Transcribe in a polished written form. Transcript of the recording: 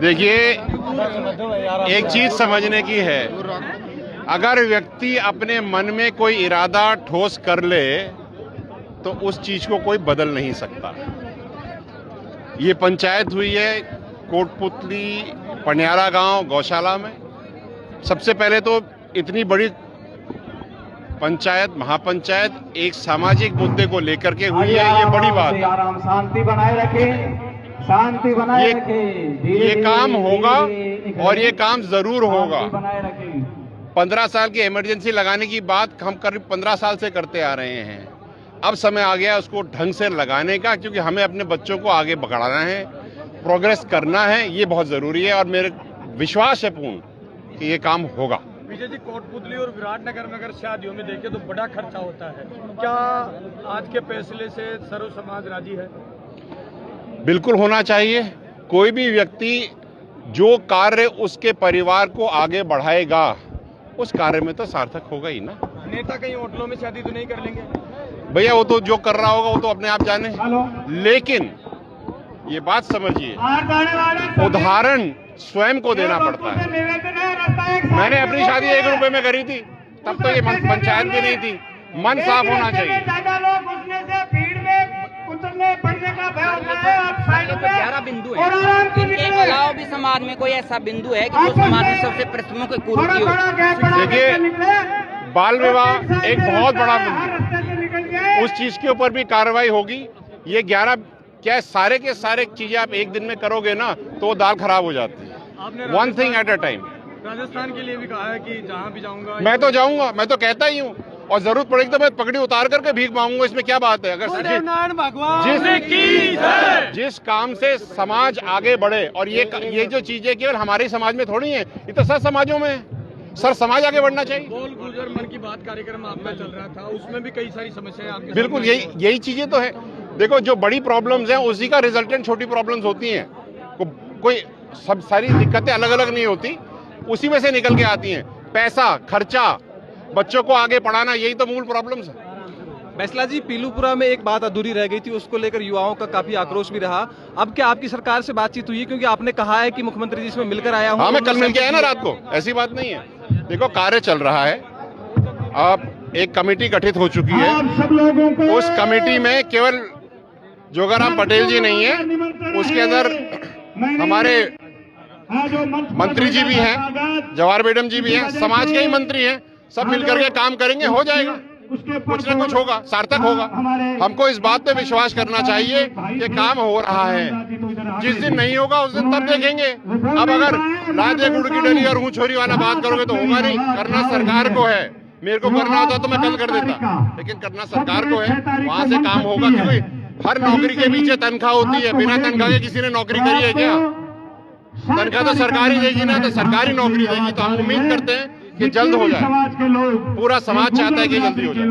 देखिए, एक चीज समझने की है, अगर व्यक्ति अपने मन में कोई इरादा ठोस कर ले तो उस चीज को कोई बदल नहीं सकता। ये पंचायत हुई है कोटपुतली पनियारा गांव गौशाला में। सबसे पहले तो इतनी बड़ी पंचायत, महापंचायत एक सामाजिक मुद्दे को लेकर के हुई है, ये बड़ी बात है। आराम शांति बनाए रखें, शांति बनाए रखें। ये काम होगा और ये काम जरूर होगा। 15 साल की इमरजेंसी लगाने की बात हम करीब 15 साल से करते आ रहे हैं। अब समय आ गया उसको ढंग से लगाने का, क्योंकि हमें अपने बच्चों को आगे बढ़ाना है, प्रोग्रेस करना है, ये बहुत जरूरी है। और मेरे विश्वास है पूर्ण कि ये काम होगा। विजय जी, कोटपुतली और विराटनगर में अगर शादियों में देखें तो बड़ा खर्चा होता है, क्या आज के फैसले से सर्व समाज राजी है? बिल्कुल होना चाहिए। कोई भी व्यक्ति जो कार्य उसके परिवार को आगे बढ़ाएगा उस कार्य में तो सार्थक होगा ही ना। नेता कहीं होटलों में शादी तो नहीं कर लेंगे? भैया वो तो जो कर रहा होगा वो तो अपने आप जाने, लेकिन ये बात समझिए, उदाहरण स्वयं को देना पड़ता है। मैंने अपनी शादी 1 रुपए में करी थी, तब तो ये पंचायत भी नहीं थी। मन साफ होना चाहिए। तो 11 बिंदु है, इनके अलावा भी समाज में कोई ऐसा बिंदु है कि जो समाज में सबसे प्रथमों की कुरीति हो? देखिए, बाल विवाह एक बहुत बड़ा बिंदु, उस चीज के ऊपर भी कार्रवाई होगी। ये 11 क्या सारे के सारे चीजें आप एक दिन में करोगे ना तो दाल खराब हो जाती है। One thing at a time. Rajasthan के लिए भी कहा है कि जहां भी जाऊंगा मैं तो जाऊंगा, मैं तो कहता ही हूँ, और जरूरत पड़ेगी तो मैं पगड़ी उतार करके भीख मांगूंगा। इसमें क्या बात है? अगर जिस काम से समाज आगे बढ़े, और ये जो चीजें केवल हमारे समाज में थोड़ी है, ये तो सब समाजों में है। सर समाज आगे बढ़ना चाहिए। बोल गुजर मन की बात कार्यक्रम आपका चल रहा था, उसमें भी कई सारी समस्याएं आपके बिल्कुल यही चीजें तो है। देखो, जो बड़ी प्रॉब्लम्स हैं उसी का रिजल्टेंट छोटी प्रॉब्लम्स होती हैं। कोई सब सारी दिक्कतें अलग अलग नहीं होती, उसी में से निकल के आती हैं। पैसा खर्चा, बच्चों को आगे पढ़ाना, यही तो मूल प्रॉब्लम्स है। बैसला जी, पीलूपुरा में एक बात अधूरी रह गई थी, उसको लेकर युवाओं का काफी आक्रोश भी रहा। अब क्या आपकी सरकार से बातचीत हुई? क्योंकि आपने कहा है कि मुख्यमंत्री जी से मिलकर आया हूं। हाँ, मैं कल मिल के आया ना रात को, ऐसी बात नहीं है। देखो, कार्य चल रहा है। अब एक कमेटी गठित हो चुकी है। उस कमेटी में केवल जोगाराम पटेल जी नहीं है, उसके अंदर हमारे मंत्री जी भी हैं, जवाहर बेगम जी भी हैं, समाज के ही मंत्री हैं। सब मिलकर के काम करेंगे, हो जाएगा, कुछ ना कुछ होगा, सार्थक होगा। हमको इस बात पे विश्वास करना चाहिए कि काम हो रहा है। जिस दिन नहीं होगा उस दिन तब देखेंगे। अब अगर लाजे गुड़ की डली और हूँ छोरी वाला बात करोगे तो होगा नहीं। करना सरकार को है। मेरे को करना होता तो मैं कल कर देता, लेकिन करना सरकार को है, वहां से काम होगा। क्योंकि हर नौकरी के पीछे तनख्वाह होती है। बिना तनख्वाह के किसी ने नौकरी करी है क्या? तनख्वाह तो सरकारी देगी ना, तो सरकारी नौकरी देगी। तो हम उम्मीद करते हैं कि जल्द हो जाए। पूरा समाज चाहता है कि जल्दी हो जाए।